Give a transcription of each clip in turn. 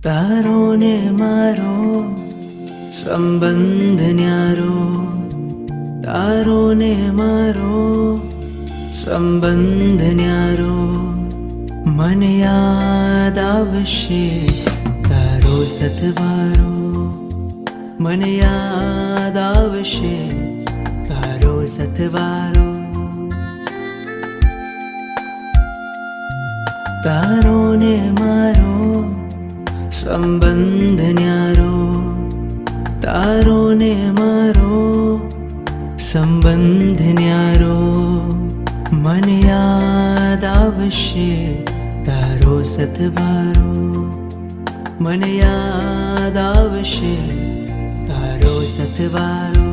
તારો ને મારો સંબંધ ન્યારો, તારો ને મારો સંબંધ ન્યારો. મને યાદ આવશે તારો સથવારો, મને યાદ આવશે તારો સથવારો. તારો ને મારો સંબંધ ન્યારો, તારો ને મારો સંબંધ ન્યારો. મને યાદ આવશે તારો સથવારો, મને યાદ આવશે તારો સથવારો.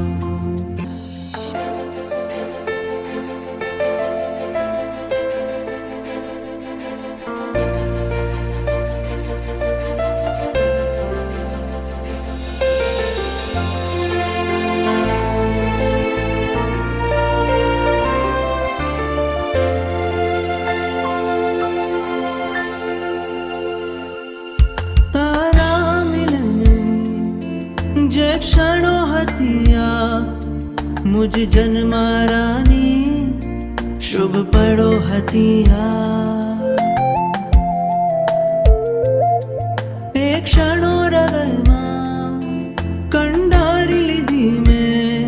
જે ક્ષણો હતી આ મુજ જન્મારાની, શુભ પળો હતી આ. એ ક્ષણો હૃદયમાં કંડારી લીધી મેં,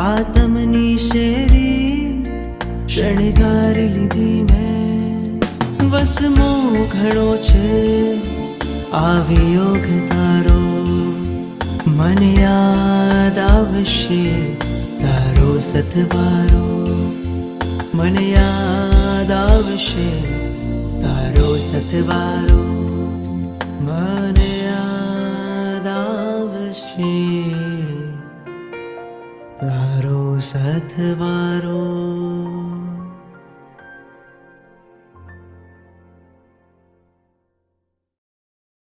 આતમની શેરી શણગારી લીધી મેં. વસમો ઘણો છે આ વિયોગ તારો, મને યાદ આવશે તારો સથવારો, મને યાદ આવશે તારો સથવારો, મને યાદ આવશે તારો સથવારો.